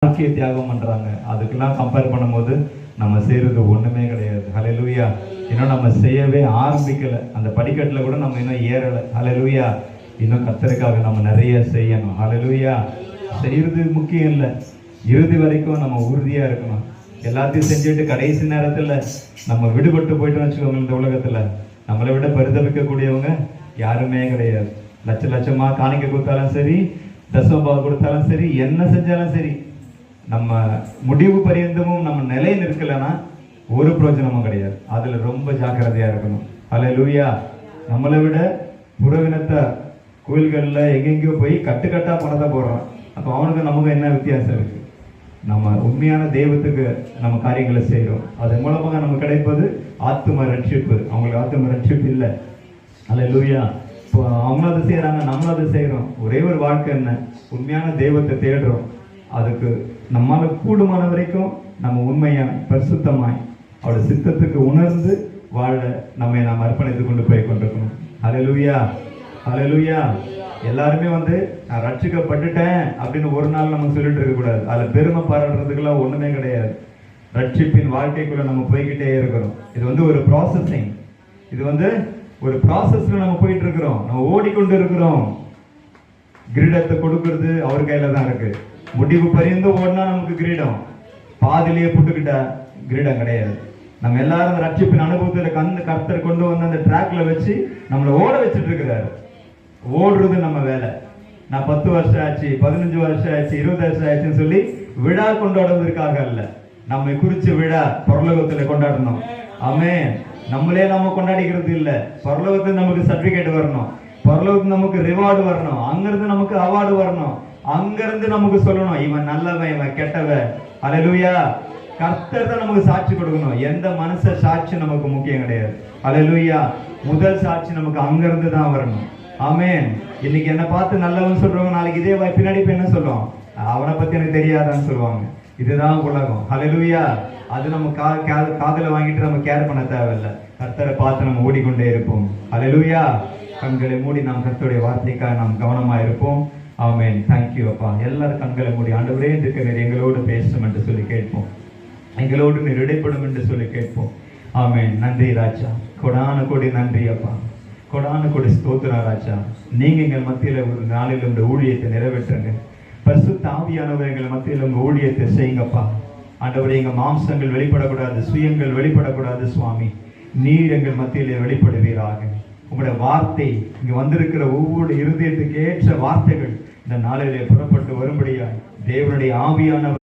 வாழ்க்கையை தியாகம் பண்றாங்க. அதுக்கெல்லாம் கம்பேர் பண்ணும்போது நம்ம செய்யறது ஒண்ணுமே கிடையாது. ஹல்லேலூயா. இன்னும் நம்ம செய்யவே ஆரம்பிக்கல. அந்த படிக்கட்டுல கூட நம்ம இன்னும் ஏறல. ஹல்லேலூயா. இன்னும் கர்த்தருக்காக நம்ம நிறைய செய்யணும். ஹல்லேலூயா. செய்யறது முக்கியம் இல்லை, இறுதி வரைக்கும் நம்ம உறுதியா இருக்கணும். எல்லாத்தையும் செஞ்சுட்டு கடைசி நேரத்துல நம்ம விடுபட்டு போயிட்டு வச்சுக்கோங்க. இந்த உலகத்துல நம்மளை விட பரிதவிக்கக்கூடியவங்க யாருமே கிடையாது. லட்ச லட்சமா காணிக்க கொடுத்தாலும் சரி, தசமபாக கொடுத்தாலும் சரி, என்ன செஞ்சாலும் சரி, நம்ம முடிவு பரியந்தமும் நம்ம நிலை நிற்கலன்னா ஒரு பிரயோஜனமும் கிடையாது. அதுல ரொம்ப ஜாக்கிரதையா இருக்கணும். ஹல்லேலூயா. நம்மளை விட புறவினத்தை கோயில்கள்ல எங்கெங்கயோ போய் கட்டுக்கட்டா பணத்தை போடுறான். அப்ப அவனுக்கு நமக்கு என்ன வித்தியாசம் இருக்கு? நம்ம உண்மையான தெய்வத்துக்கு நம்ம காரியங்களை செய்யறோம். அதன் மூலமாக நமக்கு கிடைப்பது ஆத்தும ரட்சிப்பு. அவங்களுக்கு ஆத்தும ரட்சிப்பு இல்லை. ஹல்லேலூயா. இப்போ அவங்களும் அதை செய்யறாங்க, நம்மளும் அதை செய்யறோம். ஒரே ஒரு வாழ்க்கை என்ன? உண்மையான தெய்வத்தை தேடுறோம். அதுக்கு நம்மால கூடுமான வரைக்கும் நம்ம உண்மையாய் பரிசுத்தமாய் அவருடைய சித்தத்துக்கு உணர்ந்து வாழ நம்மை நாம் அர்ப்பணித்து கொண்டு போய் கொண்டிருக்கணும். ஹல்லேலூயா. ஹல்லேலூயா. எல்லாருமே நான் ரட்சிக்கப்பட்டுட்டேன் அப்படின்னு ஒரு நாள் நம்ம சொல்லிட்டு இருக்க கூடாது. அதுல பெருமை பாராட்டுறதுக்கெல்லாம் ஒண்ணுமே கிடையாது. ரட்சிப்பின் வாழ்க்கைக்குள்ள நம்ம போய்கிட்டே இருக்கிறோம். இது ஒரு ப்ராசஸிங். இது ஒரு ப்ராசஸ்ல நம்ம போயிட்டு இருக்கிறோம். நம்ம ஓடிக்கொண்டு இருக்கிறோம். கிரீடத்தை கொடுக்கறது அவர் கையில தான் இருக்கு. முடிவு பரிந்து ஓடினா நமக்கு கிரீடம், பாதிலேயே புட்டுக்கிட்ட கிரீடம் கிடையாது. நம்ம எல்லாரும் அந்த ரட்சிப்பின் அனுபவத்துல கர்த்தர் கொண்டு வந்து அந்த ட்ராக்ல வச்சு நம்மளை ஓட வச்சுட்டு இருக்கிறாரு. ஓடுறது நம்ம வேலை. நான் 10 வருஷம் ஆச்சு, 15 வருஷம் ஆச்சு, 20 வருஷம் ஆச்சுன்னு சொல்லி விழா கொண்டாடுவதற்காக அல்ல. நம்மை குறிச்சு விழா பரலோகத்துல கொண்டாடணும். ஆமென். நம்மளே நம்ம கொண்டாடிக்கிறது இல்ல. பரலோகத்துல நமக்கு சர்டிபிகேட் வரணும், பரலோகத்துல நமக்கு ரிவார்டு வரணும், அங்கிருந்து நமக்கு அவார்டு வரணும், அங்கிருந்து நமக்கு சொல்லணும் இவன் நல்லவன் இவன் கெட்டவன். ஹல்லேலூயா. கர்த்தர் தான் நமக்கு சாட்சி கொடுக்கணும். எந்த மனுஷ சாட்சி நமக்கு முக்கியம் கிடையாது. ஹல்லேலூயா. முதல் சாட்சி நமக்கு அங்கிருந்து தான் வரணும். ஆமென். இன்னைக்கு என்ன பார்த்து நல்லவன் சொல்றவங்க நாளைக்கு இதே பின்னாடி போய் என்ன சொல்லுவோம்? அவனை பத்தி எனக்கு தெரியாதான்னு சொல்லுவாங்க. இதுதான் உலகம். ஹல்லேலூயா. அது நம்ம காதுல வாங்கிட்டு நம்ம கேர் பண்ண தேவையில்லை. கர்த்தரை பார்த்து நம்ம ஓடிக்கொண்டே இருப்போம். ஹல்லேலூயா. கண்களை மூடி நாம் கர்த்தருடைய வார்த்தைக்காக நாம் கவனமா இருப்போம். ஆமென். தேங்க்யூ அப்பா. எல்லாரும் கண்களை மூடி ஆண்டவரே இருக்க நீர் எங்களோடு பேசும் என்று சொல்லி கேட்போம். எங்களோடு நீர் இடைப்படும் என்று சொல்லி கேட்போம். ஆமென். நன்றி ராஜா. கொடான கொடி நன்றி அப்பா. கொடான கொடி ஸ்தோத்திரம் ராஜா. நீங்க எங்கள் மத்தியில ஒரு நாளில் உங்க ஊழியத்தை நிறைவேற்றுங்க. பரிசுத்த ஆவியானவர் எங்கள் மத்தியில் உங்க ஊழியத்தை செய்யுங்கப்பா. ஆண்டவரே, எங்க மாம்சங்கள் வெளிப்படக்கூடாது, சுயங்கள் வெளிப்படக்கூடாது சுவாமி. நீர் எங்கள் மத்தியிலே வெளிப்படுவீராக. உங்களுடைய வார்த்தை இங்க வந்திருக்கிற ஒவ்வொரு இருதயத்துக்கு ஏற்ற வார்த்தைகள் இந்த நாளிலே புறப்பட்டு வரும்படியாய் தேவனுடைய ஆவியானவர்